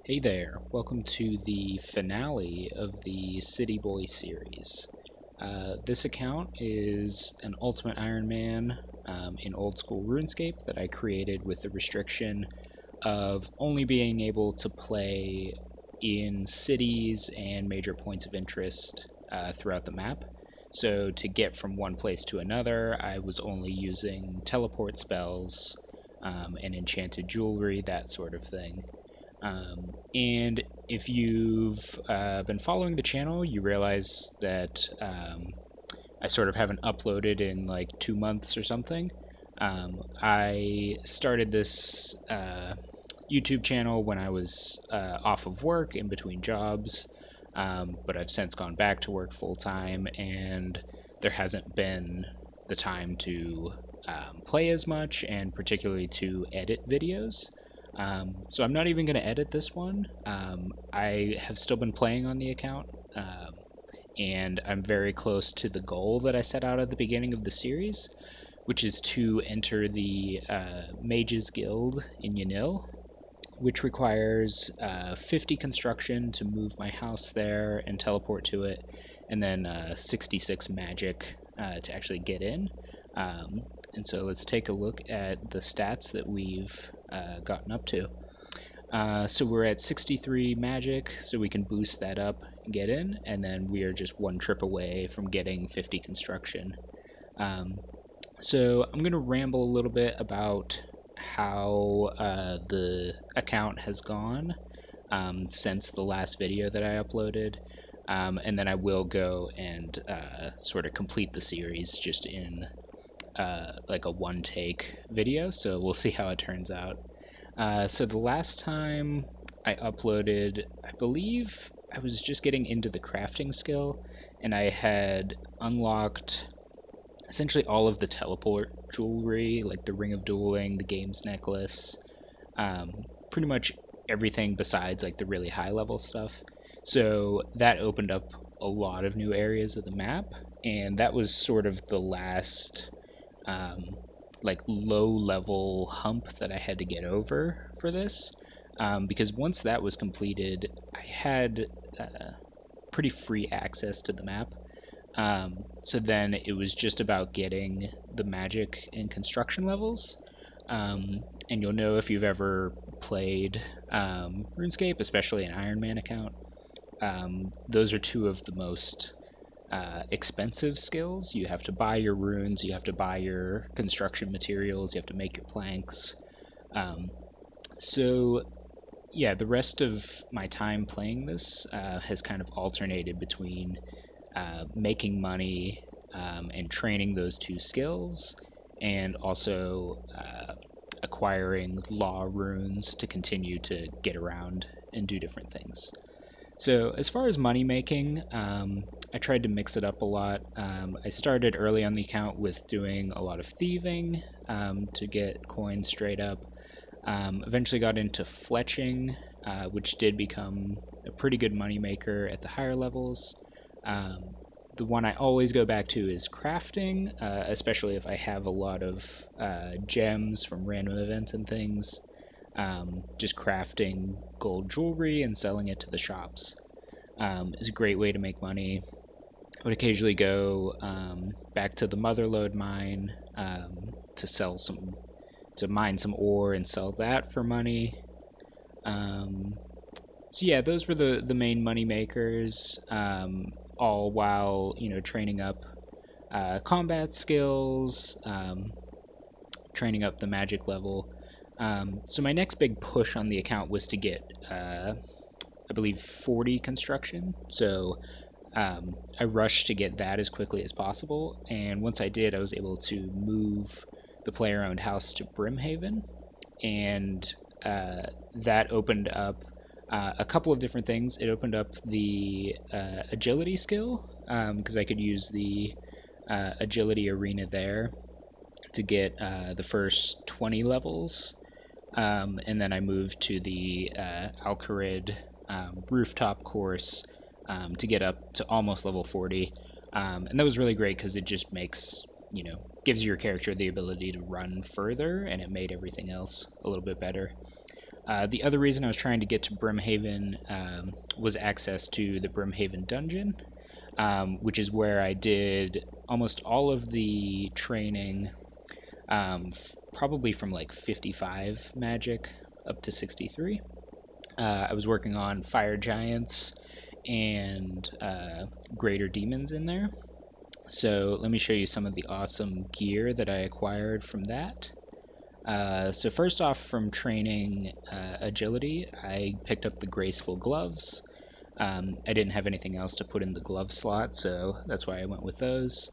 Hey there, welcome to the finale of the C1tyboy series. This account is an Ultimate Iron Man in old school RuneScape that I created with the restriction of only being able to play in cities and major points of interest throughout the map. So to get from one place to another, I was only using teleport spells and enchanted jewelry, that sort of thing. And if you've been following the channel, you realize that I sort of haven't uploaded in like 2 months or something. I started this YouTube channel when I was off of work in between jobs, but I've since gone back to work full time, and there hasn't been the time to play as much, and particularly to edit videos. So I'm not even going to edit this one. I have still been playing on the account, and I'm very close to the goal that I set out at the beginning of the series, which is to enter the Mages Guild in Yanil, which requires 50 construction to move my house there and teleport to it, and then 66 magic to actually get in. And so let's take a look at the stats that we've gotten up to. So we're at 63 magic, so we can boost that up and get in, and then we are just one trip away from getting 50 construction. So I'm going to ramble a little bit about how the account has gone since the last video that I uploaded, and then I will go and sort of complete the series just in like a one-take video, so we'll see how it turns out. So the last time I uploaded, I believe I was just getting into the crafting skill, and I had unlocked essentially all of the teleport jewelry, like the Ring of Dueling, the Games Necklace, pretty much everything besides like the really high level stuff. So that opened up a lot of new areas of the map, and that was sort of the last like low level hump that I had to get over for this, because once that was completed, I had pretty free access to the map. So then it was just about getting the magic and construction levels. And you'll know if you've ever played RuneScape, especially an Iron Man account. Those are two of the most expensive skills. You have to buy your runes, you have to buy your construction materials, you have to make your planks. So yeah, the rest of my time playing this has kind of alternated between making money and training those two skills, and also acquiring law runes to continue to get around and do different things. So as far as money making, I tried to mix it up a lot. I started early on the account with doing a lot of thieving to get coins straight up. Eventually got into fletching, which did become a pretty good money maker at the higher levels. The one I always go back to is crafting, especially if I have a lot of gems from random events and things. Just crafting gold jewelry and selling it to the shops is a great way to make money. I would occasionally go back to the Motherlode mine to mine some ore and sell that for money. So yeah, those were the main money makers, all while training up combat skills, training up the magic level. So my next big push on the account was to get, I believe, 40 construction. So I rushed to get that as quickly as possible, and once I did, I was able to move the player-owned house to Brimhaven, and that opened up a couple of different things. It opened up the agility skill, because I could use the agility arena there to get the first 20 levels. And then I moved to the Alcarid rooftop course to get up to almost level 40. And that was really great because it just makes, gives your character the ability to run further, and it made everything else a little bit better. The other reason I was trying to get to Brimhaven was access to the Brimhaven dungeon, which is where I did almost all of the training, probably from like 55 magic up to 63. I was working on fire giants and greater demons in there. So let me show you some of the awesome gear that I acquired from that. So first off, from training agility, I picked up the graceful gloves. I didn't have anything else to put in the glove slot, so that's why I went with those.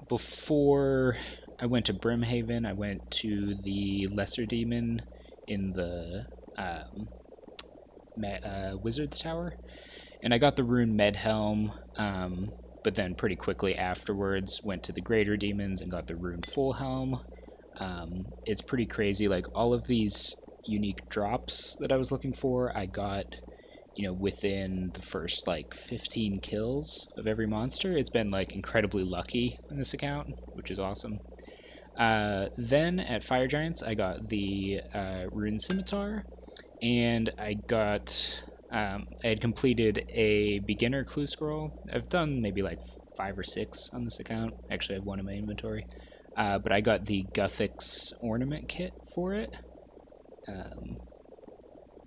Before I went to Brimhaven, I went to the Lesser Demon in the Wizard's Tower, and I got the rune Medhelm, but then pretty quickly afterwards went to the Greater Demons and got the rune Full Helm. It's pretty crazy, like all of these unique drops that I was looking for, I got, within the first like 15 kills of every monster. It's been like incredibly lucky in this account, which is awesome. Then at Fire Giants, I got the Rune Scimitar, and I had completed a beginner clue scroll. I've done maybe like 5 or 6 on this account. Actually, I have one in my inventory. But I got the Guthix ornament kit for it.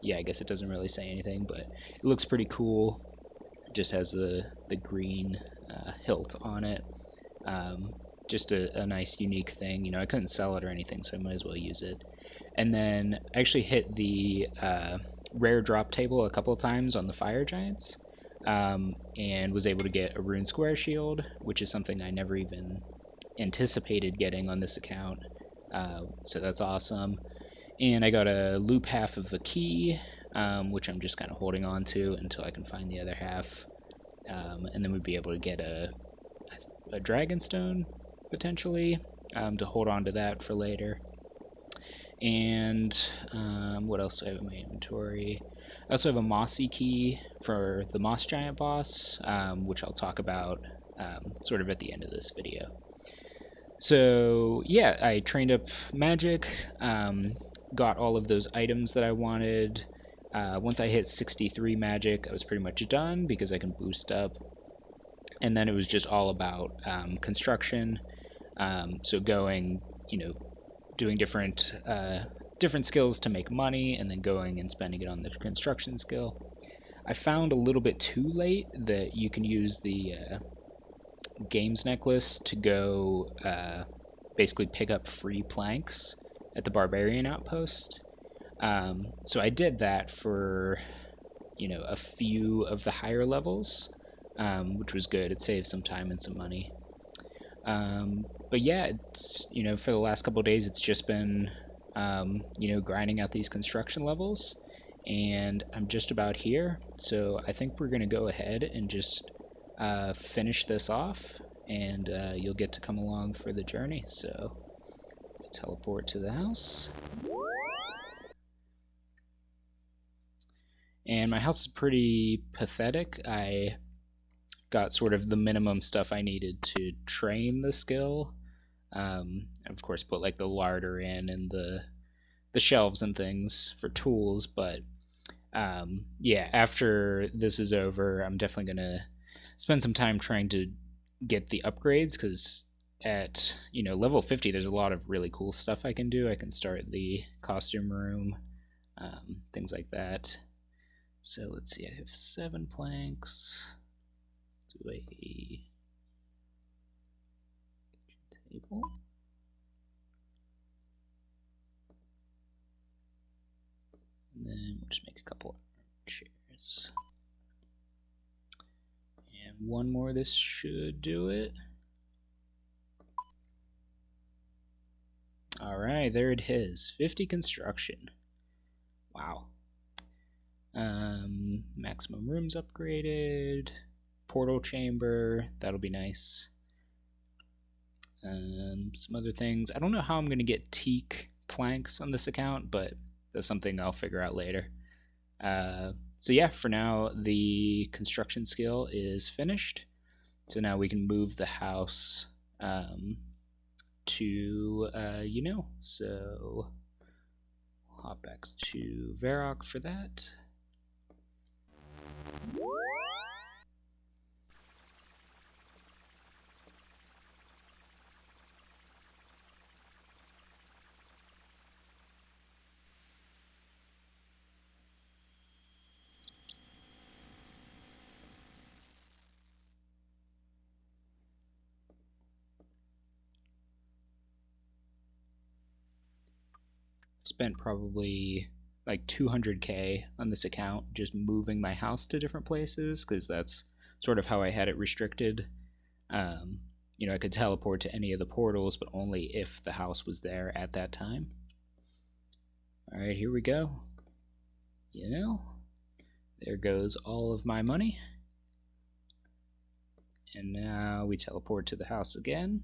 Yeah, I guess it doesn't really say anything, but it looks pretty cool. It just has the green hilt on it. Just a nice, unique thing. I couldn't sell it or anything, so I might as well use it. And then I actually hit the rare drop table a couple of times on the Fire Giants, and was able to get a Rune Square Shield, which is something I never even anticipated getting on this account. So that's awesome. And I got a loop half of a key, which I'm just kind of holding on to until I can find the other half. And then we'd be able to get a Dragonstone, potentially, to hold on to that for later. And what else do I have in my inventory? I also have a Mossy key for the Moss Giant boss, which I'll talk about sort of at the end of this video. So yeah, I trained up magic, got all of those items that I wanted. Once I hit 63 magic, I was pretty much done because I can boost up. And then it was just all about construction. So going, doing different skills to make money, and then going and spending it on the construction skill. I found a little bit too late that you can use the games necklace to go basically pick up free planks at the barbarian outpost. So I did that for a few of the higher levels, which was good. It saved some time and some money. But yeah, it's for the last couple of days it's just been grinding out these construction levels, and I'm just about here. So I think we're gonna go ahead and just finish this off, and you'll get to come along for the journey. So let's teleport to the house. And my house is pretty pathetic. I got sort of the minimum stuff I needed to train the skill. Of course, put like the larder in and the shelves and things for tools. But yeah, after this is over, I'm definitely gonna spend some time trying to get the upgrades, because at level 50 there's a lot of really cool stuff I can do. I can start the costume room, things like that. So let's see, I have 7 planks. Do a kitchen table. And then we'll just make a couple of chairs. And one more, this should do it. Alright, there it is. 50 construction. Wow. Maximum rooms upgraded. Portal chamber, that'll be nice. Some other things. I don't know how I'm going to get teak planks on this account, but that's something I'll figure out later. So yeah, for now, the construction skill is finished. So now we can move the house to, so hop back to Varrock for that. Spent probably like 200k on this account just moving my house to different places, because that's sort of how I had it restricted. You know, I could teleport to any of the portals, but only if the house was there at that time. Alright, here we go. You know, there goes all of my money. And now we teleport to the house again.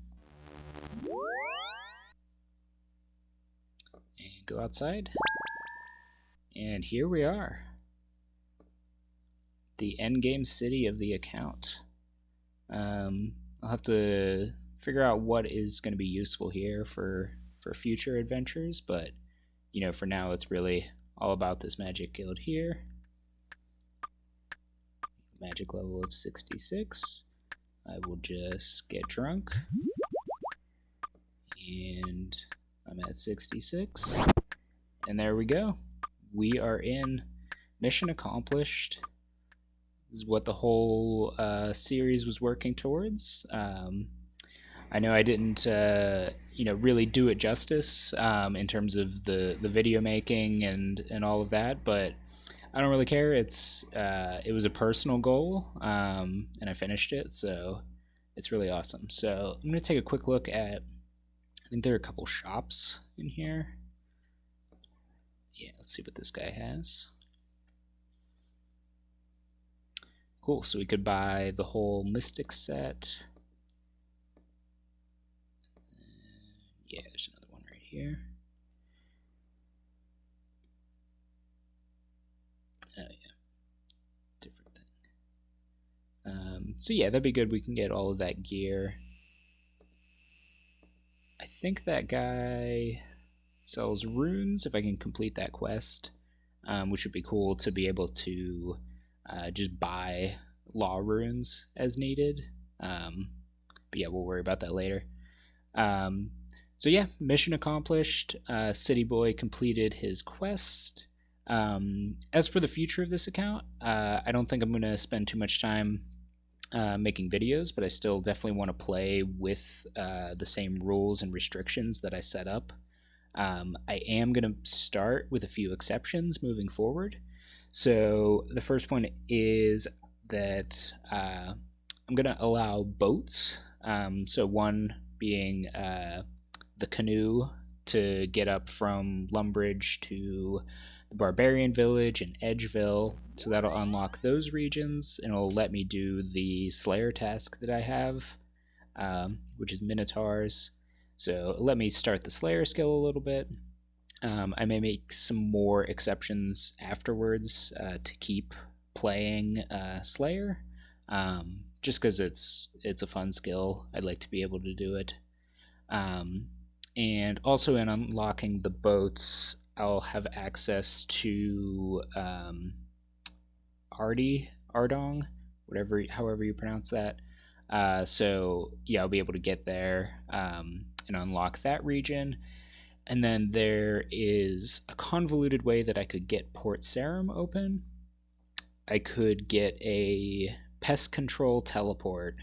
And go outside. And here we are. The endgame city of the account. I'll have to figure out what is going to be useful here for future adventures, but you know, for now it's really all about this magic guild here. Magic level of 66. I will just get drunk. And I'm at 66. And there we go. We are in. Mission accomplished. This is what the whole series was working towards. I know I didn't, you know, really do it justice in terms of the video making and all of that, but I don't really care. It was a personal goal, and I finished it, so it's really awesome. So I'm gonna take a quick look at. I think there are a couple shops in here. Yeah, let's see what this guy has. Cool, so we could buy the whole Mystic set. Yeah, there's another one right here. Oh yeah, different thing. So yeah, that'd be good. We can get all of that gear. I think that guy sells runes if I can complete that quest, which would be cool to be able to just buy law runes as needed. But yeah, we'll worry about that later. So yeah, mission accomplished. City Boy completed his quest. As for the future of this account, I don't think I'm going to spend too much time making videos, but I still definitely want to play with the same rules and restrictions that I set up. I am going to start with a few exceptions moving forward. So the first one is that I'm going to allow boats. So one being the canoe to get up from Lumbridge to the Barbarian Village and Edgeville. So that'll unlock those regions, and it'll let me do the Slayer task that I have, which is Minotaurs. So let me start the Slayer skill a little bit. I may make some more exceptions afterwards to keep playing Slayer, just because it's a fun skill. I'd like to be able to do it. And also in unlocking the boats, I'll have access to Ardong, however you pronounce that. So yeah, I'll be able to get there and unlock that region. And then there is a convoluted way that I could get Port Sarum open. I could get a pest control teleport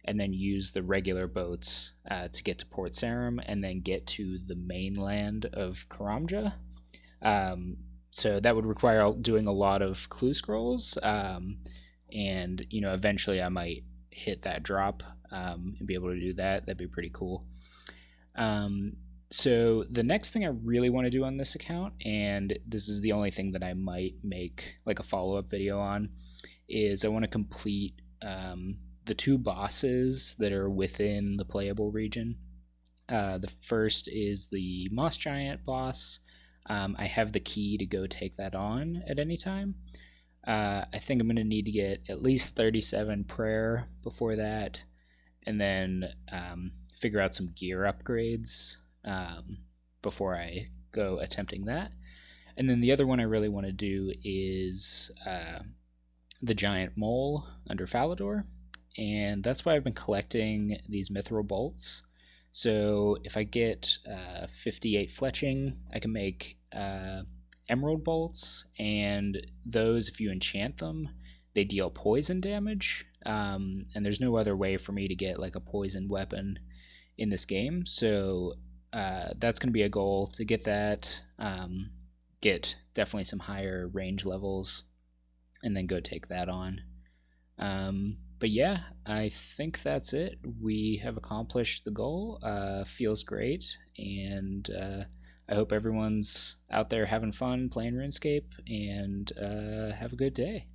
and then use the regular boats to get to Port Sarum and then get to the mainland of Karamja. So that would require doing a lot of clue scrolls, and you know, eventually I might hit that drop and be able to do that. That'd be pretty cool. So the next thing I really want to do on this account, and this is the only thing that I might make like a follow-up video on, is I want to complete the two bosses that are within the playable region. The first is the Moss Giant boss. I have the key to go take that on at any time. I think I'm going to need to get at least 37 prayer before that, and then figure out some gear upgrades before I go attempting that. And then the other one I really want to do is the giant mole under Falador, and that's why I've been collecting these mithril bolts. So if I get 58 fletching, I can make emerald bolts, and those, if you enchant them, they deal poison damage. And there's no other way for me to get like a poison weapon in this game, so that's going to be a goal to get that. Get definitely some higher range levels, and then go take that on. But yeah, I think that's it. We have accomplished the goal. Feels great, and I hope everyone's out there having fun playing RuneScape, and have a good day.